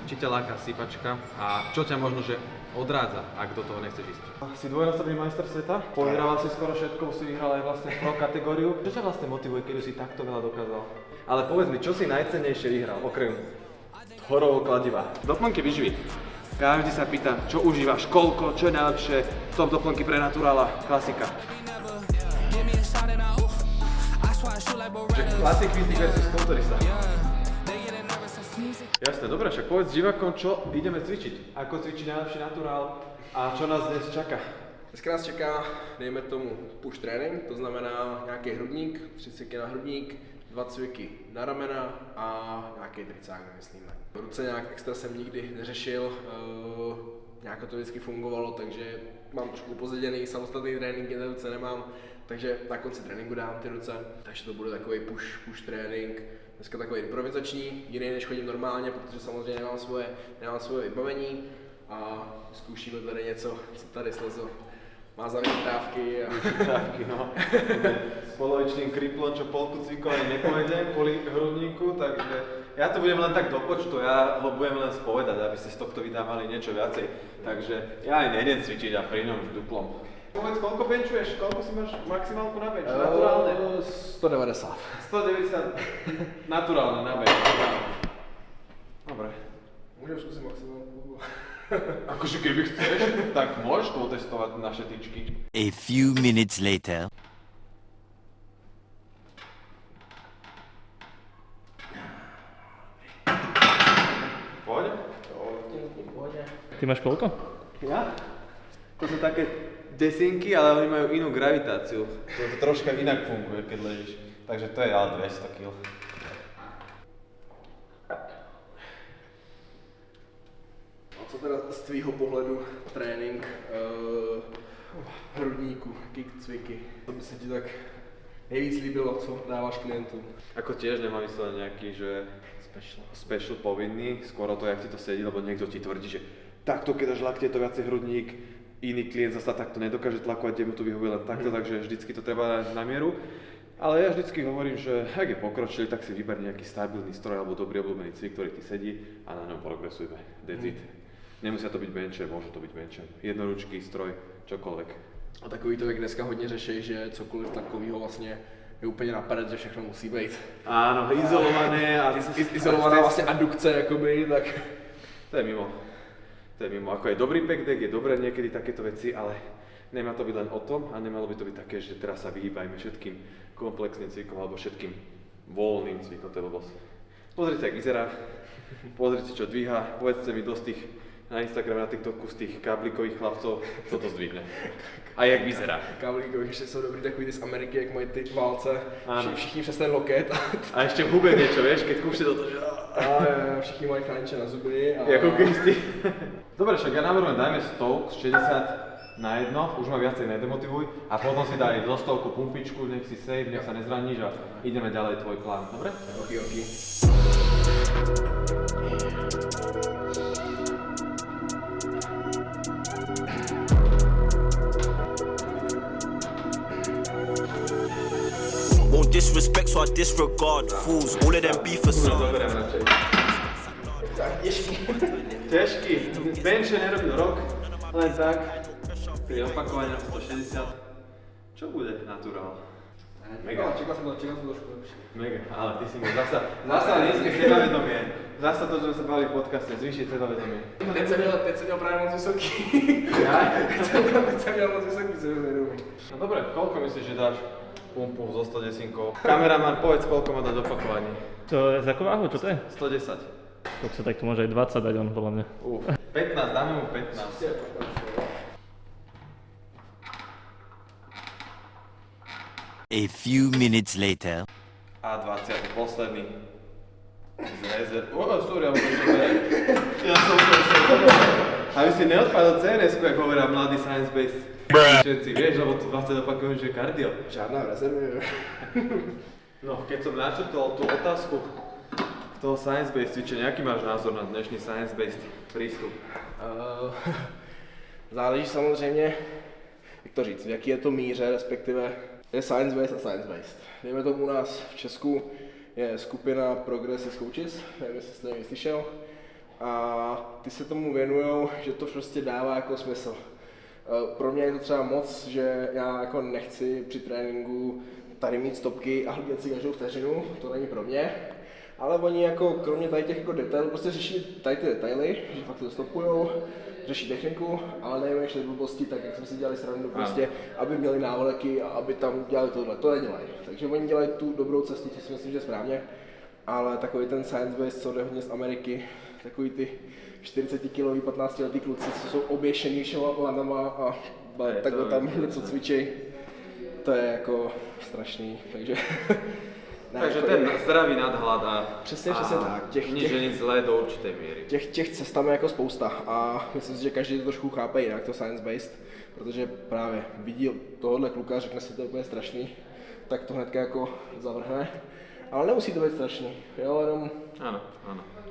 či ťa láka sypačka a čo ťa možno, že odrádza, ak do toho nechceš ísť? Si dvojnásobný majster sveta, pohrával si skoro všetko, si vyhral aj vlastne pro kategóriu. Čo ťa vlastne motivuje, keď si takto veľa dokázal? Ale povedz mi, čo si najcennejšie vyhral, okrem horového kladiva? Doplnky výživy. Každý sa pýta, čo užívaš, koľko, čo je najlepšie, top doplnky pre naturála, klasika. Classic Physique versus Kulturista. Jasné, dobre, však povedz divákom, čo ideme cvičiť. Ako cvičí najlepší naturál a čo nás dnes čaká. Dneska nás čeká, dejme tomu, push trénink, to znamená nějaký hrudník, 3 cviky na hrudník, 2 cviky na ramena a nějaký tricák, nemyslíme. Ruce nějak extra jsem nikdy neřešil, nějak to vždycky fungovalo, takže mám trošku upozaděný, samostatný trénink, jen ruce nemám, takže na konci tréninku dám ty ruce, takže to bude takový push trénink. Dneska takový improvizační, jiný než chodím normálně, protože samozřejmě nemám svoje vybavení a zkoušíme tady něco, co tady Slezo má za vychytávky. No. S polovičným kriplom, čo polku cvikov ani nepovedem kvôli hrudníku, takže ja to budem len tak do počtu, ja ho budem len spovedať, aby ste z tohto vydávali niečo viacej. Takže ja aj nejdem cvičiť a pri ňom už duplom. Povedz, koľko benchuješ? Koľko si máš maximálku na bench? Naturálne? 190. 190 naturálne na bench. Dobre. Môžem skúsiť maximálku. Akože keby chceš, tak môžeš to otestovať na šetičky. A few minutes later. Poď? Poď. Ty máš koľko? Ja? To sú také desinky, ale oni majú inú gravitáciu. To troška inak funguje, keď ležíš. Takže to je ale 200 kg. Co teda z tvýho pohledu trénink hrudníku, kick cviky? To by se ti tak nejvíc líbilo, co dáváš klientům? Ako tiež nemám vyslovene nejaký, že special povinný, skoro to, jak ti to sedí, lebo niekto ti tvrdí, že takto keď dáš lakte, to viacej hrudník, iný klient zasa takto nedokáže tlakovať, kde mu to vyhovuje len takto, takže vždycky to treba dať na mieru. Ale ja vždycky hovorím, že ak je pokročilý, tak si vyber nejaký stabilný stroj alebo dobrý obľúbený cvik, ktorý ti sedí a na ňom progresujme. That's it. Nemusia to byť benče, môžu to byť benče. Jednoručky, stroj, čokoľvek. A takový to, jak dneska hodně řeší, že cokoliv takového vlastně je úplně napadat, že všechno musí být. Áno, izolované a Izolovaná vlastně adukce, jakoby, tak... To je mimo. To je mimo. Ako je dobrý back deck, je dobré niekedy takéto veci, ale nemá to byť len o tom a nemalo by to byť také, že teraz sa vyhýbajme všetkým komplexným cvikom alebo všetkým voľným cvikom, to je blbosť. Pozrite, jak vyzerá, pozrite, čo dvíha, povedzte mi dosť tých na Instagrame, na TikToku z tých káblikových chlapcov, co to zdvihne. A jak vyzerá. Káblíkovi ještě jsou dobrý takový ty z Ameriky, jak mají ty válce, všichni přes ten loket. A ešte v hube niečo, vieš, keď kúšte do toho, že... A všichni mají chranče na zuby. A... Jako kristy. Dobre, však ja navrhujem, dajme 100 z 60 na jedno, už ma viacej nedemotivuj a potom si daj do stovku pumpičku, nech si save, nech sa nezraníš a ideme ďalej tvoj plán, dobre? Ok. Won't disrespect, so I disregard fools. All of them beef for some. Dobre, radšej. Ťažký. Benche nerobil rok, len tak. Pri opakovania 160. Čo bude naturál? Mega. Čekal som to trošku lepšie. Mega, ale ty si mu zasa nízke sebavedomie. Zasa to, čo sme sa bavili v podcaste, zvýšiť sebavedomie. Teď jsem měl právě moc vysoký. Ja? Teď jsem měl moc vysoký sebavedomí. No dobre, koľko myslíš, že dáš pumpu so 110? Kameraman, povedz, koľko má dať opakovaní. To je za akú váhu, čo to je? 110. Tak to môže aj 20 dať on, podľa mňa. 15, dáme mu 15. A few minutes later. A 20, posledný. Sorry, ale ja som to aby si neodpadol CRS-ku, jak hovoria mladý science-based. Všetci, vieš, lebo tu 20 opakujem, že kardio. Žádná rezervy. No, keď som načrtol tú otázku toho science-based cvičenia, aký máš názor na dnešní science-based prístup? Záleží samozřejmě, jak to říct, v jaký je to míře, respektive je science-based a science-based. Dejme tomu u nás v Česku je skupina Progressive Coaches, nevím, jestli jste ji slyšel. A ty se tomu věnujou, že to prostě dává jako smysl. Pro mě je to třeba moc, že já jako nechci při tréninku tady mít stopky a hlídat si každou vteřinu, to není pro mě. Ale oni jako kromě tady těch jako detailů prostě řeší tady ty detaily, že fakt to stopujou, řeší techniku, ale nevymýšlej blbosti tak, jak jsme si dělali srandu prostě, aby měli návleky a aby tam dělali tohle, to nedělají. Takže oni dělají tu dobrou cestu, co si myslím, že je správně, ale takový ten science base, co jde hodně z Ameriky, takový ty 40 kilový, 15 letý kluci, co jsou oběšený všema lanama a takhle tam něco cvičej, to je jako strašný, takže... Takže ten zdravý nadhled a přesně tak. Nič je nic zlé do určité míry. Těch cest tam je jako spousta a myslím si, že každý to trošku chápe jinak, to science-based, protože právě vidí tohohle kluka, řekne si to je úplně strašný, tak to hnedka jako zavrhne, ale nemusí to být strašný, jo, jenom Ano.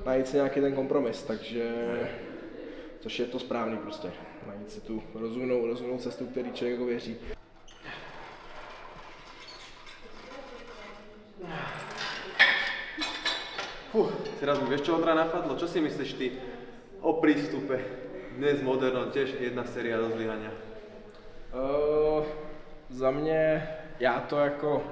najít si nějaký ten kompromis, takže, což je to správný prostě, najít si tu rozumnou cestu, který člověk jako věří. Teraz mi vieš, čo Ondra napadlo? Čo si myslíš ty o prístupe? Dnes moderno, tiež jedna séria do zlyhania. Za mě, já to jako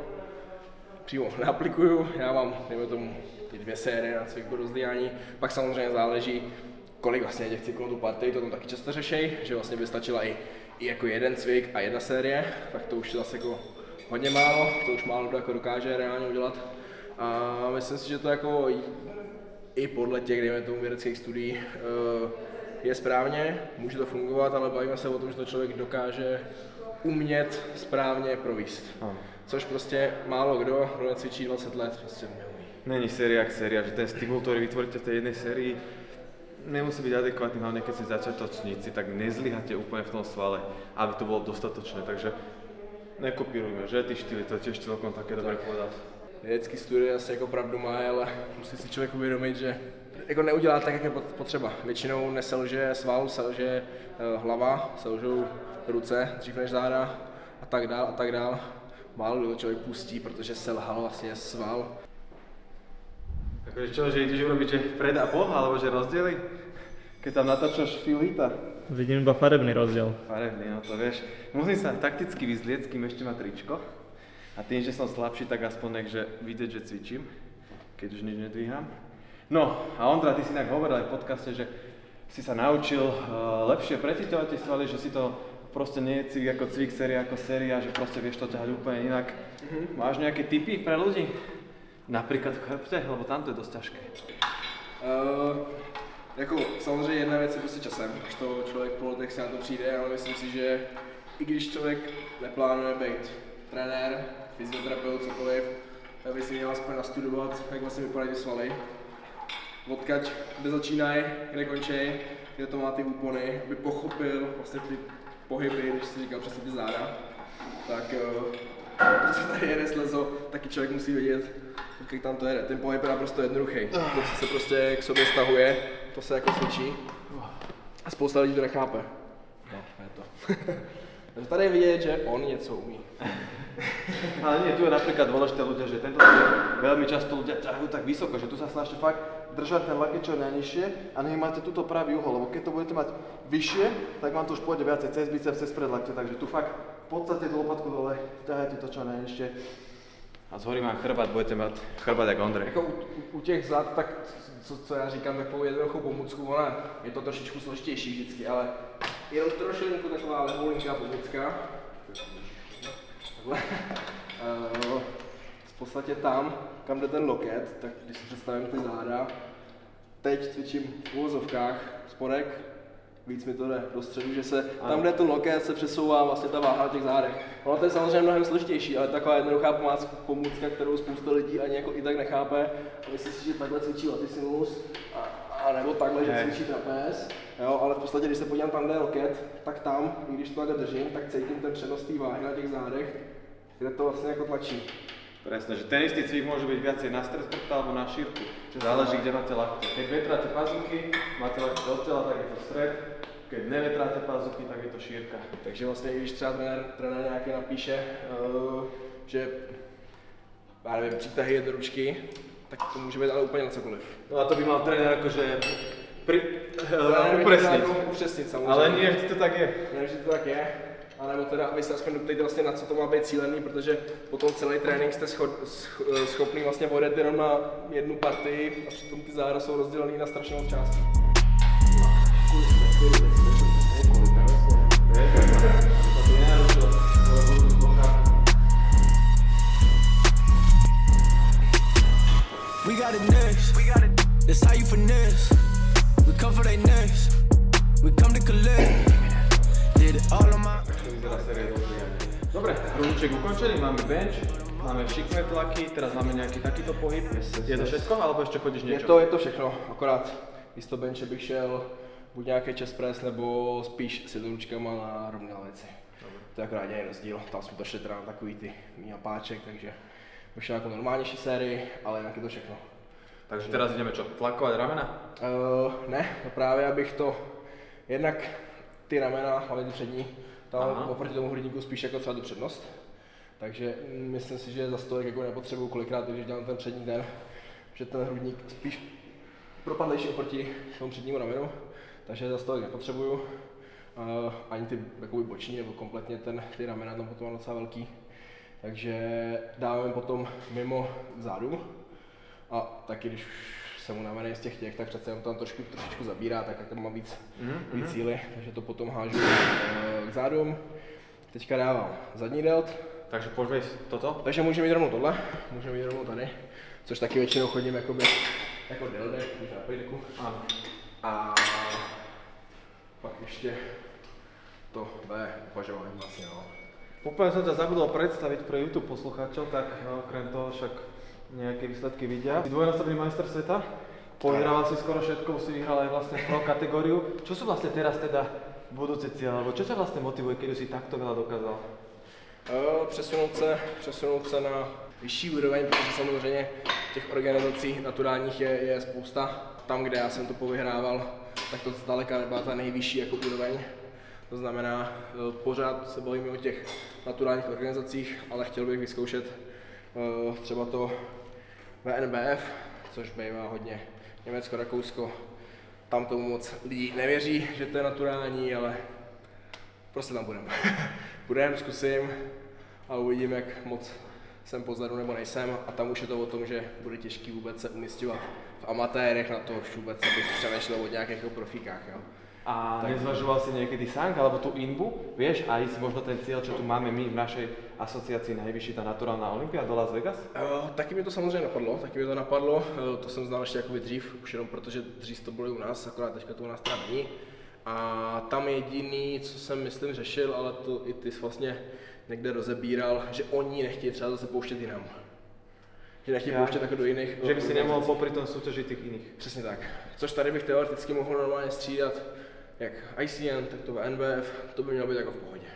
přímo neaplikuju, já mám, dejme tomu, ty 2 série na cviku do zlyhání, pak samozřejmě záleží, kolik vlastně těch cyklů tu partii, to tam taky často řešej, že vlastně by stačila i jako jeden cvik a jedna série, tak to už je zase jako hodně málo, to už málo kdo jako dokáže reálně udělat. A myslím si, že to jako i podle těch, dejme tomu, vědeckých studií je správně, může to fungovat, ale bavíme se o tom, že to člověk dokáže umět správně provést. Což prostě málo kdo necvičí 20 let, prostě neumí. Není séria jak séria, že ten stimul, ktorý vytvoríte v tej jednej sérii, nemusí byť adekvátny, hlavne keď si začiatočníci, tak nezlyhate úplne v tom svale, aby to bolo dostatočné, takže nekopírujme, že ty štýly, to je tiež celkom také dobré povedať. Vědecký studie asi jako pravdu má, ale musí si člověk uvědomit, že jako neudělá tak, jak je potřeba. Většinou neselže sval, selže hlava, selžou ruce, dřív než záda a tak dál. Málo kdo to člověk pustí, protože selhal vlastně sval. Takže čo, že ideš urobiť, že pred a po, alebo že rozdiely? Keď tam natáčaš feel hita? Vidím iba farebný rozdiel. Farebný, no to vieš. Musím sa takticky vyzlieť, kým ešte má tričko. A tým, že som slabší, tak aspoň že vidieť, že cvičím, keď už nič nedvíham. No a Ondra, ty si inak hovoril aj v podcaste, že si sa naučil lepšie preciťovať tie svaly, že si to proste nie je cvik ako cvik, séria ako séria, že proste vieš to ťahať úplne inak. Máš nejaké tipy pre ľudí? Napríklad v chrbte, lebo tam to je dosť ťažké. Jako samozřejmě jedna věc je prostě časem, až to člověk po letech si na to přijde, ale myslím si, že i když člověk neplánuje být trenér, fyzioterapeut, cokoliv, tak by si měl aspoň nastudovat, jak vlastně vypadají ty svaly. Odkaď, kde začínají, kde končí, kde to má ty úpony, aby pochopil vlastně ty pohyby, když si říkal přesně ty záda. Tak když tady jede slezo, taky člověk musí vědět, jak tam to jede. Ten pohyb je naprosto jednoduchý. To, co se prostě k sobě stahuje, to se jako cvičí. A spousta lidí to nechápe. No, je to. Takže tady je vidět, že on něco umí. Ale nie, tu je napríklad dôležité ľudia, že tento cvik veľmi často ľudia ťahajú tak vysoko, že tu sa snažte fakt držať ten laket čo najnižšie a nech máte túto pravý uhol, lebo keď to budete mať vyššie, tak vám to už pôjde viacej cez biceps, cez predlakte, takže tu fakt v podstate tú lopatku dole, ťahajte to čo najnižšie a zhorí vám chrbát, budete mať chrbát jak Ondrej. Jako u těch zad, tak co já říkám, takovou jednoduchou pomůcku, ona je to trošičku složitější vždycky, ale jenom trošilinku taková lehoulinká pomůcka. V podstatě tam, kam jde ten loket, tak když si představím ty záda, teď cvičím v uvozovkách spodek, víc mi to jde do středu, že se tam, kde ten loket, se přesouvá vlastně ta váha na těch zádech. Ono to je samozřejmě mnohem složitější, ale taková jednoduchá pomůcka, kterou spousta lidí ani jako i tak nechápe. Myslí si, že takhle cvičí latissimus, a nebo takhle, že cvičí trapéz. Jo, ale v podstatě, když se podívám tam, kde je loket, tak tam, i když to takhle držím, tak cítím ten přenos té váhy na těch zádech, kde to vlastně jako tlačí. Presne, že ten istý cvik môže byť viacej na stred chrbta alebo na šírku. Záleží, kde máte lakte. Keď vetráte pazuchy, máte lakte do tela, tak je to stred. Keď nevetráte pazuchy, tak je to šírka. Takže vlastně, když třeba trenér nějaký napíše, že já nevím, přítahy jednoručky, tak to může být ale úplně na cokoliv. No a to by mal tréner akože Upřesnit samozřejmě. Ale nie vždy to tak je. Ne vždy to tak je. A nebo teda, vy se aspoň doptejte vlastně, na co to má být cílený, protože potom celý trénink jste schopný vlastně odjet jenom na jednu partii a přitom ty záda jsou rozdělený na strašně moc částí. We got it next. That's how you finesse. We come for they next. We come to collect. Did it all on my. Dobre, hrudníček ukončený, máme bench, máme šikmé tlaky, teraz máme nejaký takýto pohyb. Je to všetko, alebo ešte chodíš niečo? Je to všechno, akorát místo benče bych šel buď nějaký chest press, nebo spíš s ručkama na rovné věci. To je akorát jediný rozdíl, tam jsme to šli teda na takový ty mýho páček, takže bych šel jako normálnější sérii, ale jinak je to všechno. Takže teraz ideme čo, tlakovať ramena? Ne, právě abych to, jednak ty ramena, hlavně ty přední, tam oproti tomu hrudníku spíš jako třeba tu přednost. Takže myslím si, že za stolik jako nepotřebuju kolikrát, když dělám ten přední den, že ten hrudník spíš propadlejší oproti tomu přednímu ramenu, takže za stolik nepotřebuju. Ani ty jakoby boční nebo kompletně ty ramena tam potom mám docela velký. Takže dáváme potom mimo k zádu. A taky když jsem unavený z těch, tak přece jenom tam trošičku zabírá, tak tam mám víc síly, takže to potom hážu k zádům. Teďka dávám zadní delt. Takže pojďme toto? Takže můžeme jít rovnou tohle, můžeme jít rovnou tady, což taky většinou chodím jakoby, jako deldek, možná pejdeku. A pak ještě to B upažování vlastně, no. Úplne som ťa zabudol predstaviť pre YouTube poslucháčov, tak okrem toho však nejaké výsledky vidia. Si dvojnásobný majster sveta, pohrával si skoro všetko, si vyhral aj vlastne pro kategóriu. Čo sú vlastne teraz teda budúce cieľe, alebo čo ťa vlastne motivuje, keď už si takto veľa dokázal? Přesunout se na vyšší úroveň, protože samozřejmě těch organizací naturálních je spousta. Tam, kde já jsem to povyhrával, tak to zdaleka nebyla ta nejvyšší jako úroveň. To znamená, pořád se bavíme o těch naturálních organizacích, ale chtěl bych vyzkoušet třeba to VNBF, což bývá hodně Německo, Rakousko. Tam tomu moc lidí nevěří, že to je naturální, ale prostě tam budeme. Zkusím a uvidím, jak moc jsem pozadu nebo nejsem. A tam už je to o tom, že bude těžký vůbec se umísťovat v amatérech, na to už vůbec bych přemýšlel o nějakých profíkách. Jo. A nezvažoval si niekedy Sang alebo tú Inbu, vieš, a ísť možno ten cieľ, čo tu máme my v našej asociácii najvyšší, tá naturálna Olympia do Las Vegas? Taky mi to samozřejmě napadlo, to jsem znal ještě jakoby dřív, už jenom protože dřív to bylo i u nás, akorát teďka to u nás teda není. A tam jediný, co jsem myslím řešil, ale to i ty jsi vlastně někde rozebíral, že oni nechtějí třeba zase pouštět jinam. Že nechtějí pouštět jako do jiných. Že by si nemohl popri tom soutěžit těch jiných. Přesně tak. Což tady bych teoreticky mohl normálně střídat, jak ICN, tak to NBF, to by mělo být jako v pohodě.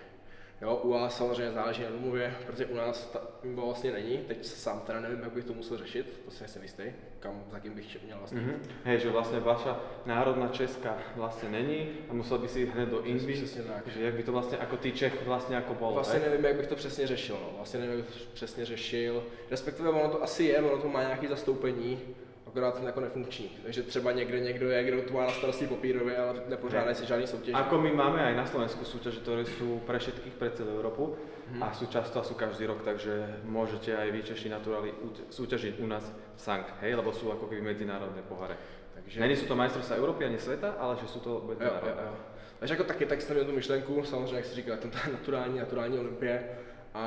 Jo, u vás samozřejmě záleží na domluvě, protože u nás ta IMBA vlastně není, teď sám teda nevím, jak bych to musel řešit, to si nejsem jistý, za kým bych měl vlastně. Hej, že vlastně vaša národná Česká vlastně není a musel by si jít hned do IMBY, že jak by to vlastně jako ty Čech vlastně jako bolo, vlastně nevím, jak bych to přesně řešil, respektive ono to asi je, ono to má nějaké zastoupení, akorát jako nefunkční. Takže třeba někdo je, kdo to má na starosti papírově, ale nepořádají si žádný soutěž. Ako my máme aj na Slovensku súťaže, ktoré sú pre všetkých, pre celú Európu a sú často a sú každý rok, takže môžete aj vy Češi naturáli súťažiť u nás v Sang, hej, lebo sú ako keby medzinárodné poháre. Takže není sú to majstrovstvá Európy ani sveta, ale že sú to medzinárodné. Jo. Takže jako taky tak jsem měl tu myšlenku, samozřejmě jak jsi říkal, ten naturální olympie a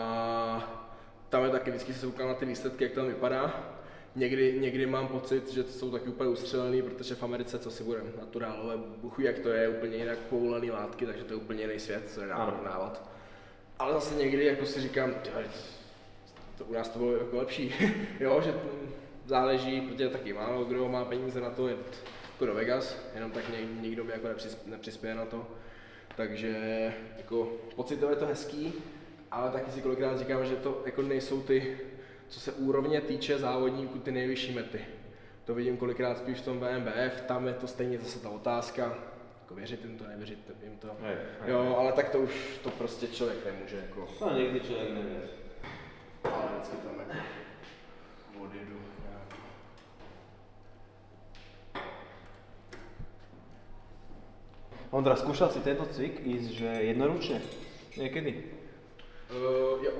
tam je taky vždycky se koukám na ty výsledky, jak to tam vypadá. Někdy mám pocit, že to jsou taky úplně ustřelený, protože v Americe, co si budeme, naturálové, buchují, jak to je, úplně jinak povolený látky, takže to je úplně jiný svět, co nedá porovnávat. Ale zase někdy jako si říkám, to u nás to bylo jako lepší, jo, že záleží, protože taky málo kdo má peníze na to jet jako do Vegas, jenom tak nikdo mi jako nepřispěje na to. Takže jako pocitově je to hezký, ale taky si kolikrát říkám, že to jako nejsou ty, co se úrovně týče závodníků, ty nejvyšší mety. To vidím kolikrát spíš v tom BMBF, tam je to stejně zase ta otázka, jako věřit jim to, nevěřit jim to. Jo, ale tak to už to prostě člověk nemůže jako. No někdy člověk nevěří. Ale vždycky tam jako odjedu. Ondra, skúšal si tento cvik ísť, že jednoručne? Niekedy? Jo.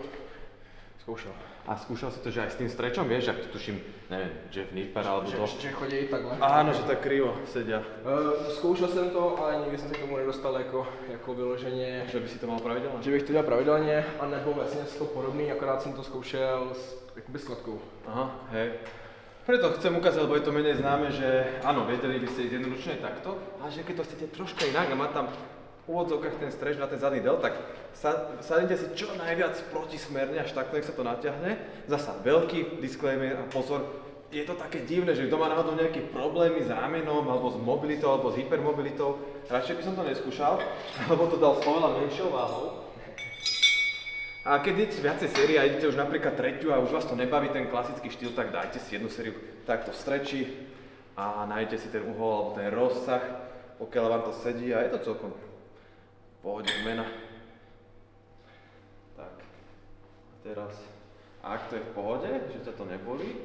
Zkoušel. A skúšal si to, že aj s tým strečom, vieš, ak tuším, neviem, Jeff Nipper alebo to... Že chodí takhle. Áno, že tak krivo sedia. Zkoušel jsem to, ale nikdy jsem se k tomu nedostal jako vyloženě. Že by si to mal pravidelne? Že bych to dělal pravidelně, a nebo vlastně to podobný, akorát jsem to zkoušel jakoby s kladkou. Aha, hej. Preto chcem ukázať, lebo je to menej známe, že áno, vedeli by ste ísť jednoručne takto, ale že keď to chcete troška inak a má tam v úvodzovkách ten streč na ten zadný del, tak sadnite si čo najviac protismerne, až takto nech sa to natiahne. Zasa veľký disclaimer a pozor, je to také divné, že kto má náhodou nejaké problémy s ramenom, alebo s mobilitou, alebo s hypermobilitou, radšej by som to neskúšal, lebo to dal s oveľa menšou váhou. A keď idete viacej série a idete už napríklad tretiu a už vás to nebaví ten klasický štýl, tak dajte si jednu sériu takto v streči a nájdete si ten uhol alebo ten rozsah, pokiaľ vám to sedí a je to celkom v pohode zmena. Tak, a teraz, a ak to je v pohode, že ťa to nebolí,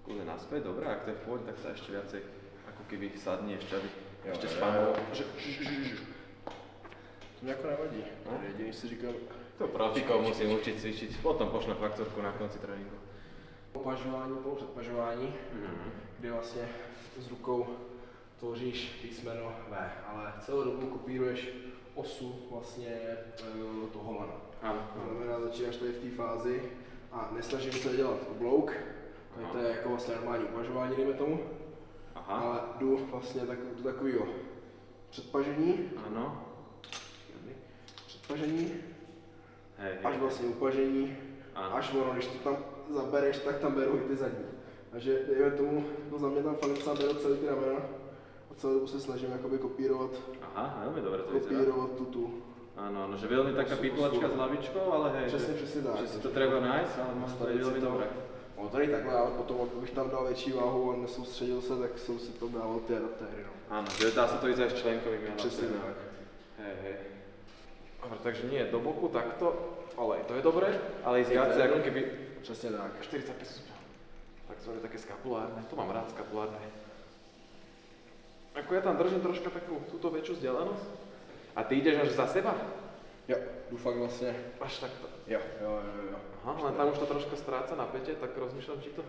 kľudne naspäť, dobré, ak to je v pohode, tak sa ešte viacej ako keby sadni ešte, aby ešte spánoval. To mě jako nevadí, jediný si říkám. To profikov musím učiť cvičiť, potom pošlem faktorku na konci tréninku. Pažování, předpažování, kdy vlastně s rukou tvoříš písmeno V, ale celou dobu kopíruješ osu vlastně toho lana. Áno. To znamená, začínáš tady v té fázi a nesnažím se dělat oblouk, to je jako vlastně normální upažování, dejme tomu, ale jdu vlastně do takového předpažení, předpažení, až vlastně upažení, až ono, když to tam zabereš, tak tam berou i ty zadní. Takže dejme tomu, to za mě tam fakt berou celý ty ramena a celou dobu se snažím jakoby kopírovat, veľmi dobre to vyzerá. kopírovat tu. Áno, že veľmi taká píplačka s hlavičkou, ale hej, Přesně tak. že si to treba nájsť, ale má to veľmi dobre. No tady takhle, ale potom, bych tam dal větší váhu a nesoustředil se, tak jsem si to dával ty adaptéry. No. Áno, že dá sa to ísť aj s členkovými Přesně adaptérmi. tak. Hej. Dobre, takže nie do boku takto, ale to je dobré, ale ísť viacej ako keby Přesně tak. 45 stupňov. Takzvané také skapulárne, to mám rád skapulárne. Ako ja tam držím troška takú túto väčšiu vzdialenosť a ty ideš až za seba? Jo, jdu fakt vlastně. Až takto. Jo. Aha, len tam už to troška stráca napätie, tak rozmýšľam, či to...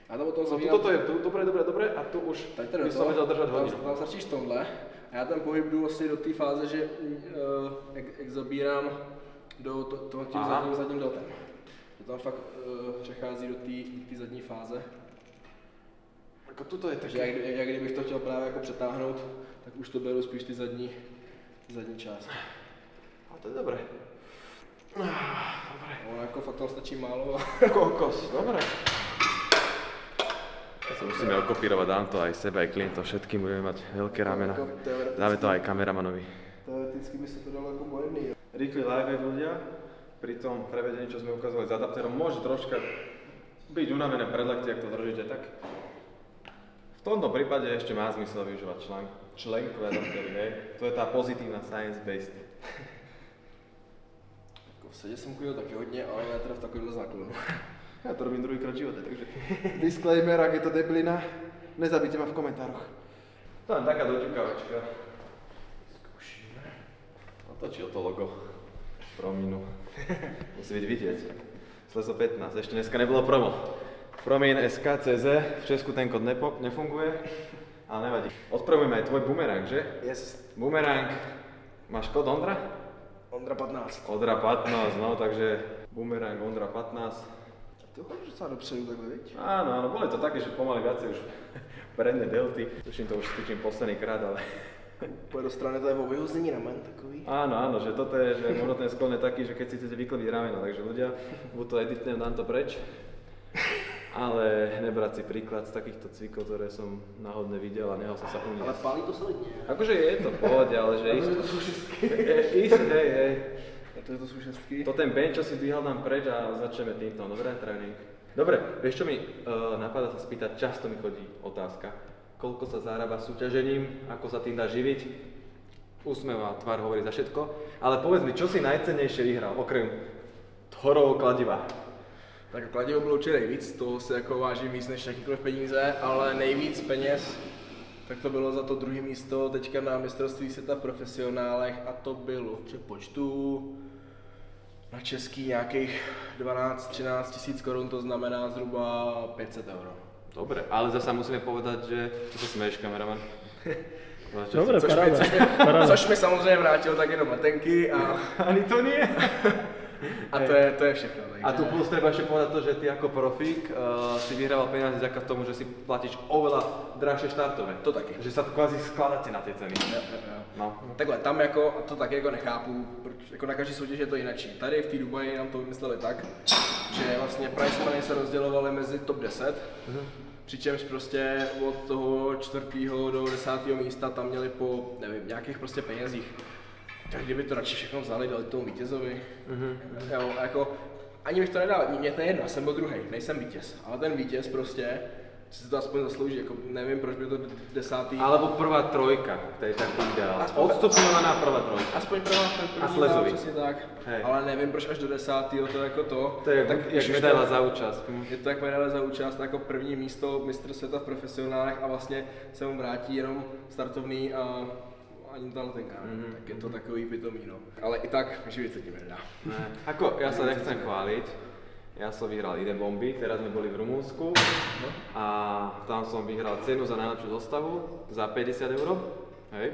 A to potom No toto je dobre a tu už by som vedel držať hodinu. Tam začíš tomhle a já ten pohyb jdu vlastně do té fáze, že jak zabírám do tím zadním deltem. To tam fakt přechází do té zadní fáze. Ako tuto je Takže také... jak kdybych to chtěl právě jako přetáhnout, tak už to beru spíš ty zadní části. A to je dobré. Dobre. Ono jako fakt tam stačí málo. Kokos, dobre. Sa musíme okopírovať, dám to aj sebe, aj klientov, všetkým budeme mať veľké ramena. Dáme to aj kameramanovi. Teoreticky by se to dalo jako bojný. Rýchly live ľudia, pri tom prevedení, čo sme ukázali s adaptérom, môže troška byť unavené predlaktie, ak to držíte tak. V tomto prípade ešte má zmysel využívať členkové adaptéry, hej. To je tá pozitívna science-based. V sedě jsem chodil taky hodně, ale ne teda v takovémhle základu. Ja to robím druhýkrát v živote, takže disclaimer, ak je to deblina, nezabite ma v komentároch. To len taká doťukávačka. Skúšime. Otočil to logo Prominu. Musí byť vidieť. Sleso 15, ešte dneska nebolo promo. Promin SKCZ, v Česku ten kód nefunguje, ale nevadí. Odpromujeme aj tvoj bumerang, že? Yes. Bumerang, máš kód Ondra? Ondra 15. Ondra 15, no takže bumerang Ondra 15. Ty chodíš docela dopředu takhle, viď? Áno, boli to také, že pomaly viacej už predné delty. Tuším to už cvičím posledný krát, ale... Pojď do strany, to je vo vyhození ramen takový. Áno, že toto je, že možno ten sklon je taký, že keď si chcete vyklbiť rameno, takže ľudia, buď to editnem, dám to preč. Ale nebrať si príklad z takýchto cvikov, ktoré som náhodne videl a nehal som sa uniesť. Ale pálí to solidně. Akože je to v pohode, ale že isto. To jsou šestky. Hej. To jsou šestky. To ten bench, čo si dvíhal nám preč a začneme týmto. Dobre, tréning. Dobre, vieš čo mi napadá sa spýtať, často mi chodí otázka. Koľko sa zarába súťažením, ako sa tým dá živiť? Úsmev a tvár hovorí za všetko. Ale povedz mi, čo si najcennejšie vyhral, okrem horov kladiva? Tak kladivo bylo určitě nejvíc, toho se jako vážím víc než jakýkoliv peníze, ale nejvíc peněz Tak to bylo za to druhé místo teďka na mistrovství světa v profesionálech a to bylo v přepočtu na český nějakých 12-13 tisíc korun, to znamená zhruba 500 euro. Dobre, ale zasa musíme povedať, že... Čo sa smeješ, kameraman? Dobre, Což paráda. což mi samozřejmě vrátil tak jenom letenky a Ani to nie. to je všechno. Takže... A tu plus treba ešte povedať to, že ty ako profík si vyhrával peniaze vďaka tomu, že si platíš oveľa drahšie štartové. To taky. Že sa to kvázi skladáte na tie ceny. No. Takhle, tam jako, a to taky jako nechápu, proč, jako na každý soutěž je to jinačí. Tady v té Dubaji nám to vymysleli tak, že vlastně prize money se rozdělovaly mezi top 10, přičemž prostě od toho 4. do 10. místa tam měli po, nevím, nějakých prostě penězích. Tak kdyby to radši všechno vzali, dali tomu vítězovi. Jo, jako, ani bych to nedal, mně to je jedno, já jsem byl druhý, nejsem vítěz, ale ten vítěz prostě si to aspoň zaslouží, jako nevím, proč by to 10. Alebo prvá trojka, to je taký ideál. Aspoň- Odstupňovaná prvá trojka. Aspoň první A slezový. přesně tak, Hej. ale nevím, proč až do 10. to jako to. To je tak jak když už medaila to- za účast. Je to jak medaile za účast, jako první místo mistr světa v profesionálech a vlastně se mu vrátí jenom startovný a ani ta letenka, tak je to takový pitomý, no. Ale i tak živit se tím nedá. Ne. Ako, ja sa nechcem chváliť. Ja som vyhral ide bomby, teraz sme boli v Rumúnsku a tam som vyhral cenu za najlepšiu zostavu za 50 €. Hej.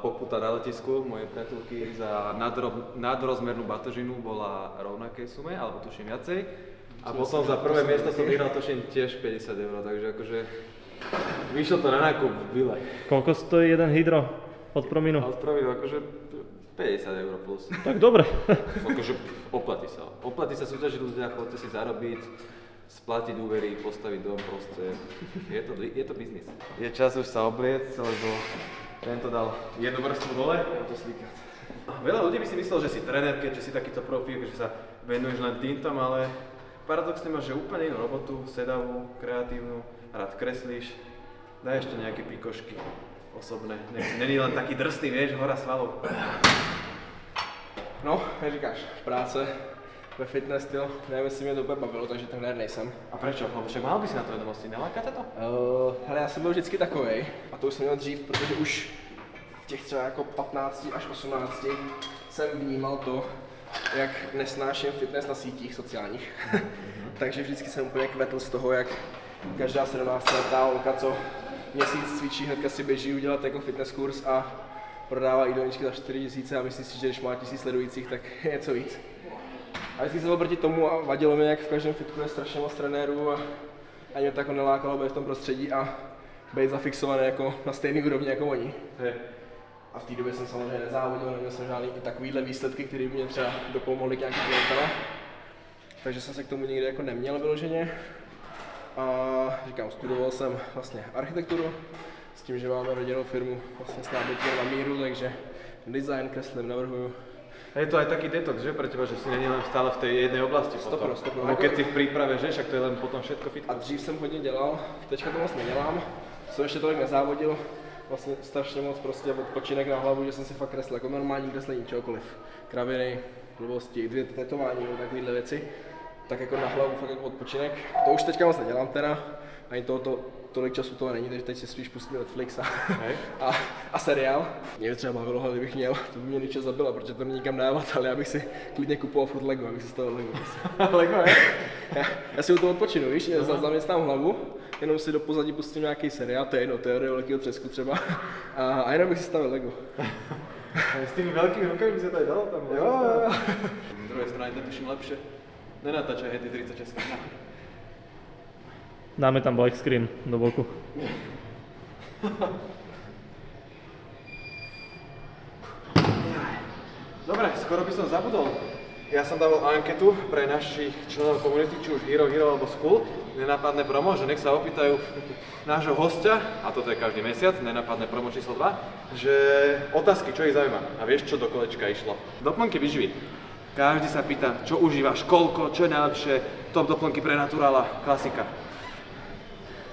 Pokuta na letisku mojej priateľky za nadrozmernú batožinu bola rovnakej sume, alebo tuším viacej. A potom za prvé miesto som vyhral tuším tiež 50 €, takže akože vyšlo to na nákup v Bile. Koľko stojí jeden hydro od Prominu? Ale spravil akože 50 € plus. Tak dobre. Akože oplatí sa. Oplatí sa súťažiť ľudia, chodte si zarobiť, splatiť úvery, postaviť dom, proste. Je to biznis. Je čas už sa obliecť, lebo tento dal jednu vrstvu dole, a to slíkať. Veľa ľudí by si myslel, že si tréner, keďže si takýto profík, že sa venuješ len týmto, ale paradoxne máš, že úplne inú robotu, sedavú, kreatívnu, rád kreslíš, daj ešte nejaké pikošky osobné. Není len taký drsný, vieš, hora svalov. No, jak říkáš, práce ve fitness styl, nevím, jestli mě to úplně bavilo, takže trenér nejsem. A prečo? Lebo však mal by si na to vedomosti, neláka ťa to? Hele, já jsem byl vždycky takovej, a to už jsem měl dřív, protože už v těch třeba jako 15 až 18 jsem vnímal to, jak nesnáším fitness na sítích sociálních. Takže vždycky jsem úplně kvetl z toho, jak každá 17letá holka, co měsíc cvičí, hnedka si běží udělat jako fitness kurz a prodává jídelníčky za 4 000 a myslí si, že když má 1000 sledujících, tak je něco víc. A vždycky jsem byl proti tomu a vadilo mě, jak v každém fitku je strašně moc trenérů a ani mě to jako nelákalo být v tom prostředí a být zafixovaný jako na stejný úrovni jako oni. Hej. A v té době jsem samozřejmě nezávodil, neměl jsem žádný i takovýhle výsledky, které mě třeba dopomohly k nějakým klientele. Takže jsem se k tomu nikdy jako neměl vyloženě. A říkám, studoval jsem vlastně architekturu, s tím, že máme rodinnou firmu vlastně s nábytkem na míru, takže design kreslím, navrhuju. A je to aj taký detox, že pre teba, že si není len stále v tej jednej oblasti potom. 100%. Lebo keď si v príprave, že však to je len potom všetko A fitko. dřív jsem hodně dělal, teďka to moc nedělám, jsem ještě tolik nezávodil, vlastně strašně moc prostě odpočinek na hlavu, že jsem si fakt kreslil jako normální kreslení čehokoliv. Kraviny, blbosti, 2 tetování, takovéhle věci. Tak jako na hlavu fakt jako odpočinek. To už teďka moc nedělám teda, ani tohoto tolik času toho není, takže teď si spíš pustím Netflix a seriál. Mě by třeba bavilo, ale kdybych měl, to by mě ničeho zabila, protože to mě nikam dávat, ale já bych si klidně kupoval furt Lego, abych si stavil Lego. Lego, je? Já si u toho odpočinu, víš, zaměstnám hlavu, jenom si do pozadí pustím nějaký seriál, to je jedno, teorie velkého třesku třeba, a jenom bych si stavil Lego. S tými veľkými rukami by sa to aj dalo tam. Jo. Z druhej strany to tuším lepšie. Nenatáčaj hej, 36. Dáme tam black screen do boku. Dobre, skoro by som zabudol. Ja som dával anketu pre našich členov komunity, či už Hero alebo School, nenápadné promo, že nech sa opýtajú nášho hostia, a toto je každý mesiac, nenápadné promo číslo 2, že otázky, čo ich zaujíma. A vieš, čo do kolečka išlo? Doplnky výživy. Každý sa pýta, čo užívaš, koľko, čo je najlepšie, top doplnky pre naturála, klasika.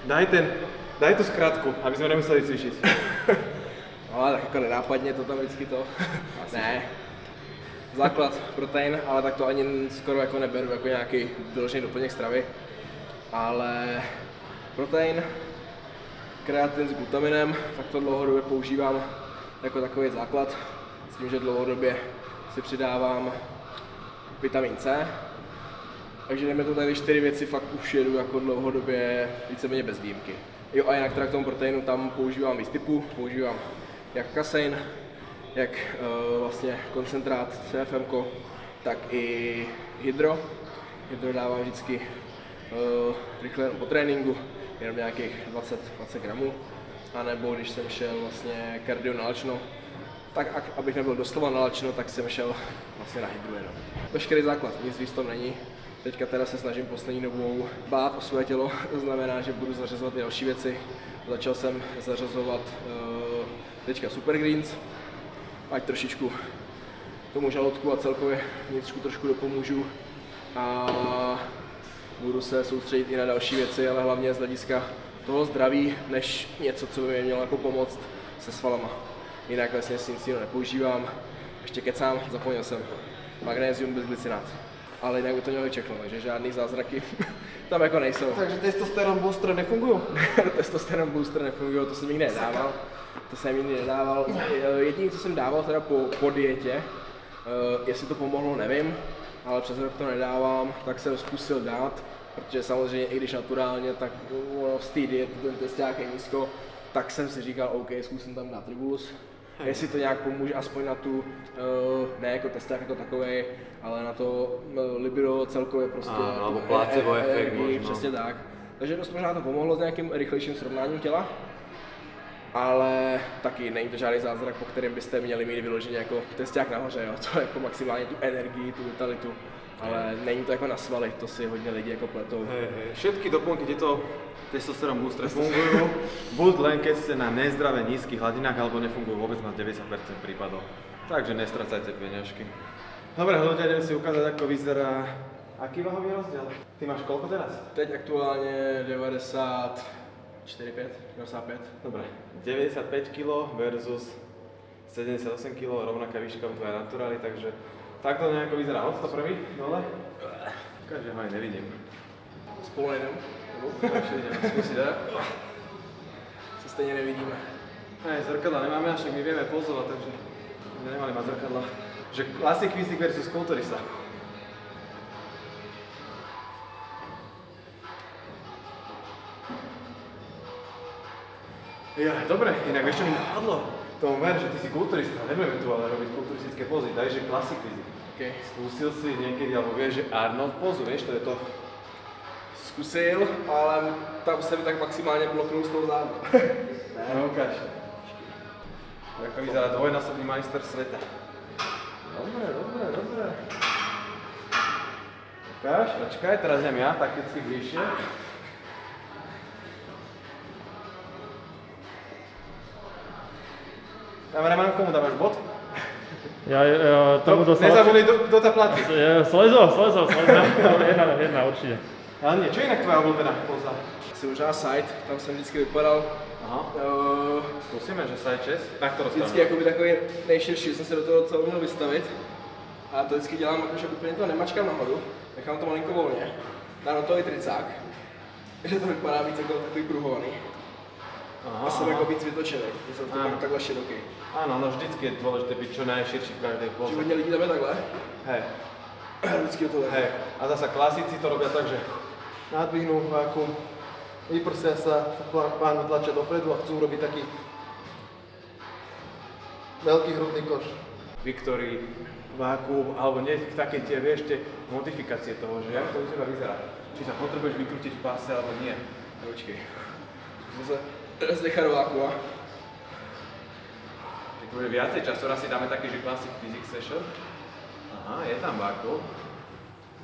Daj tú skratku, aby sme nemuseli cvičiť. No, ale tak jako nenápadně to tam vždycky to. Ne. Základ protein, ale tak to ani skoro jako neberu jako nějaký vyložený doplněk stravy. Ale protein, kreatin s glutaminem, tak to dlouhodobě používám jako takový základ. S tím, že dlouhodobě si přidávám vitamin C. Takže jdeme to tady 4 věci, fakt už jedu jako dlouhodobě víceméně bez výjimky. Jo a jinak teda k tomu proteinu tam používám víc typů, používám jak kasein, jak vlastně koncentrát CFM, tak i hydro. Hydro dávám vždycky rychle po tréninku, jenom nějakých 20 gramů. A nebo když jsem šel vlastně kardio na lačno, tak abych nebyl doslova na lačno, tak jsem šel vlastně na hydro jenom. Veškerý základ, nic víc tam není. Teďka teda se snažím poslední dobou dbát o své tělo, to znamená, že budu zařazovat i další věci. Začal jsem zařazovat teďka Super Greens, ať trošičku tomu žaludku a celkově vnitřku trošku dopomůžu. A budu se soustředit i na další věci, ale hlavně z hlediska toho zdraví, než něco, co by mě mělo jako pomoct se svalama. Jinak vlastně nic jiného nepoužívám. Ještě kecám, zapomněl jsem. Magnézium bez glycinát. Ale jinak by to mělo všechno, takže žádný zázraky tam jako nejsou. Takže testosteron booster nefungují? Testosteron booster nefungují, to jsem nikdy nedával. To jsem nikdy nedával. Jediné, co jsem dával teda po dietě, jestli to pomohlo, nevím, ale přes rok to nedávám, tak jsem zkusil dát, protože samozřejmě i když naturálně, tak v té diety ten testák je nízko, tak jsem si říkal, OK, zkusím tam dát Tribulus. Jestli to nějak pomůže, aspoň na tu, ne jako testák jako takovej, ale na to libido celkově prostě. Alebo placebo efekt možno. Přesně tak. Takže dost možná to pomohlo s nějakým rychlejším srovnáním těla, ale taky není to žádný zázrak, po kterém byste měli mít vyloženě jako testák nahoře, jo? To jako maximálně tu energii, tu vitalitu, ale není to jako na svaly, to si hodně lidi jako pletou. Všetky doplnky tieto testosterón booster fungujú, buď len keď ste na nezdravé nízkych hladinách, alebo nefungujú vôbec na 90% prípadov. Takže nestracajte peňažky. Dobre, ľudia, ideme si ukázať, ako vyzerá. Aký váhový rozdiel? Ty máš koľko teraz? Teď aktuálně 94, 95. Dobre, 95 kg versus 78 kg, rovnaká výška u tvojej naturály, takže takto nejako vyzerá. Od to prvý, dole. Ukážem, ho aj nevidím. Spolu nejdem. Skúsiť, tak? Se stejně nevidíme. Aj, zrkadla nemáme, však my vieme pozovať, takže sme nemali mať zrkadla. Že Classic Physique versus Kulturista. Ja, dobre, inak vieš, čo mi napadlo? Tomu ver, že ty si kulturista, nebudeme tu ale robiť kulturistické pozy, dajže Classic Physique. Okay. Skúsil si niekedy, alebo vieš, že Arnold pozu, vieš, to je to? Zkusil, ale tam se mi tak maximálně bloknul z toho zádu. No, ukáž. Ako vyzerá dvojnásobný majster sveta. Dobre. Ukáž, počkaj, teraz idem ja, takticky bližšie. Kameraman, komu dávaš bod? Ja tomu dostal... Nezabudni, kto to platí. Slezo. Jedna určite. Ale nie, čo je inak tvoja obľúbená poza? Asi možná side, tam jsem vždycky vypadal. Aha. Zkusíme, že side chest. Na kterou stranu? Vždycky jakoby takový nejširší, jsem se do toho docela uměl vystavit. A to vždycky dělám jako, že úplně to nemačkám nahoru, nechám to malinko volně, dám na to i tricák, že to vypadá víc jako takový pruhovaný. A jsem jako víc vytočený, že jsem to takhle široký. Áno, no vždycky je dôležité byť čo najširší v každej poze. Že hodně lidí tam je takhle. Hej. Vždycky to takhle. Hej. A zasa klasici to robia tak, že Nadvihnú vákuum, vyprsia sa, pánu tlačia dopredu a chcú urobiť taký veľký hrudný koš. Victory, vákuum, alebo nie také tie, vieš, tie modifikácie toho, že jak to u teba vyzerá. Či sa potrebuješ vykrútiť v páse, alebo nie. Počkej. Zkusím se zdechat do vákua. Že to bude viacej času, raz si dáme taký, že Classic Physique Session. Aha, je tam vákuum.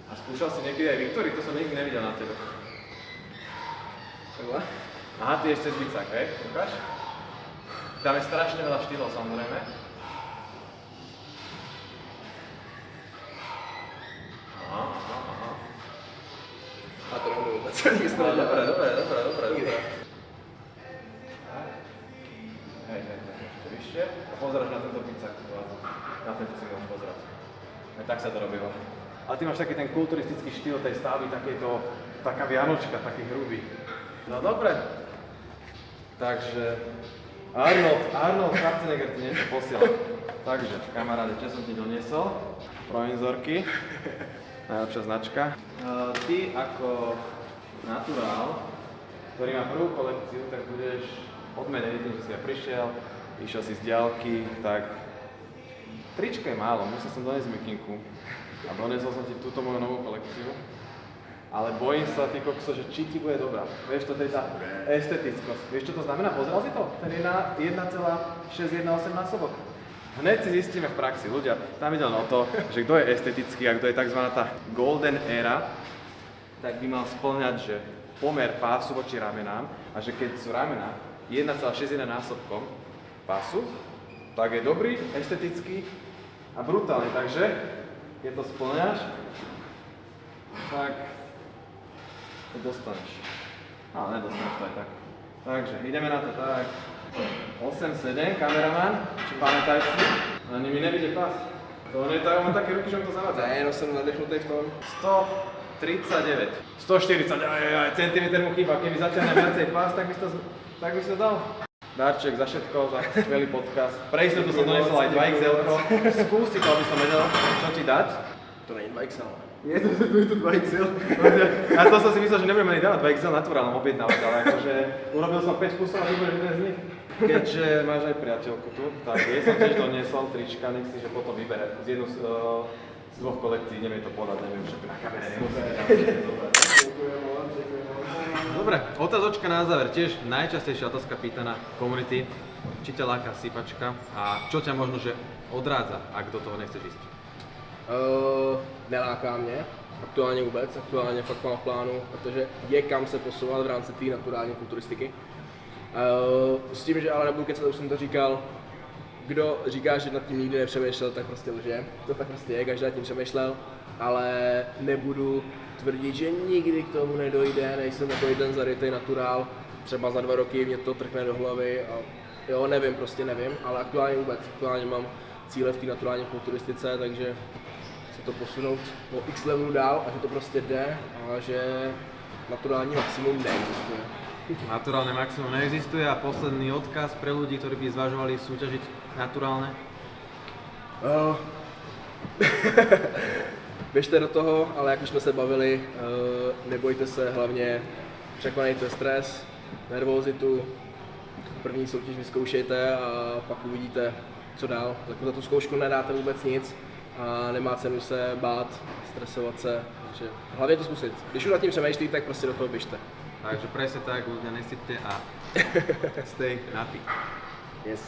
A skúšal si niekedy aj Victory, to som nikdy nevidel na tebe. Takhle. Aha, ty ešte zbicák, hej? Ukáž? Tam je strašne veľa štýlov, samozrejme. Aha. A to nemůžu vůbec nic nedělat. Dobre. Hej, ešte vyššie. A pozeráš na tento bicák, na tento si môžeš pozerať. Aj tak sa to robilo. A ty máš taký ten kulturistický štýl tej stavby, taká vianočka, taký hrubý. No dobre. Takže Arnold Schwarzenegger ti niečo posiela. Takže, kamaráde, čo som ti doniesol? Provizorky. Najlepšia značka. Ty ako naturál, ktorý má prvú kolekciu, tak budeš odmenený tým, že si ja prišiel, išiel si z diaľky, tak tričko je málo, musel som doniesť mikinku a doniesol som ti túto moju novú kolekciu. Ale bojím sa, ty kokso, že či ti bude dobrá. Vieš, to je tá estetickosť. Vieš, čo to znamená? Pozeral si to? Ten 1,618 násobok. Hneď si zistíme v praxi. Ľudia, tam ide len o to, že kto je estetický a kto je tzv. Tá golden era, tak by mal spĺňať, že pomer pásu voči ramenám a že keď sú ramená 1,61 násobkom pásu, tak je dobrý, estetický a brutálny. Takže, keď to spĺňaš, tak to dostaneš. Ale nedostaneš to aj tak. Takže, ideme na to tak. 8-7, kameraman, či pamätaj si? Ani mi nevidie pás. To on je tak, mám také ruky, že mi to zavádza. Ne, no jsem nadechnutý v tom. 139. 140, aj, centimetr mu chýba. Keby zaťahne viacej pás, tak by si to dal. Darček za všetko, za skvelý podcast. Pre istotu som donesol aj 2XL-ko. Skús si to, aby som vedel, čo ti dať. To není 2XL. Je to 2XL. A to som si myslel, že nebudeme ani dávať 2XL naturálnom objednávať, ale akože urobil som 5 kusov a vyberieš jeden z nich. Keďže máš aj priateľku tu, tak jej som tiež doniesol trička, nech si, že potom vybere z jednu z dvoch kolekcií, neviem to podať, neviem, že na kamere Dobre, otázočka na záver, tiež najčastejšia otázka pýtaná komunity, či ťa láka sypačka a čo ťa možno, že odrádza, ak do toho nechceš ísť? Neláká mě, aktuálně vůbec, aktuálně fakt mám v plánu, protože je kam se posouvat v rámci té naturální kulturistiky. S tím, že ale nebudu kecat, už jsem to říkal, kdo říká, že nad tím nikdy nepřemýšlel, tak prostě lže. To tak prostě je, každý nad tím přemýšlel, ale nebudu tvrdit, že nikdy k tomu nedojde, nejsem takový ten zarytej naturál, třeba za 2 roky mě to trkne do hlavy a jo, nevím, prostě nevím, ale aktuálně vůbec, aktuálně mám cíle v té naturální kulturistice, takže chci to posunout o x levelu dál a že to prostě jde a že naturální maximum neexistuje. Naturálne maximum neexistuje a posledný odkaz pre ľudí, ktorí by zvažovali súťažiť naturálne? Běžte do toho, ale jak už jsme se bavili, nebojte se, hlavně překonejte stres, nervozitu, první soutěž vyzkoušejte a pak uvidíte, co dál. Tak za tu zkoušku nedáte vůbec nic a nemá cenu se bát, stresovat se, takže hlavně to zkusit. Když už nad tím přemýšlíte, tak prostě do toho běžte. Takže presne tak, ľudia, nesypte a stay happy. Yes.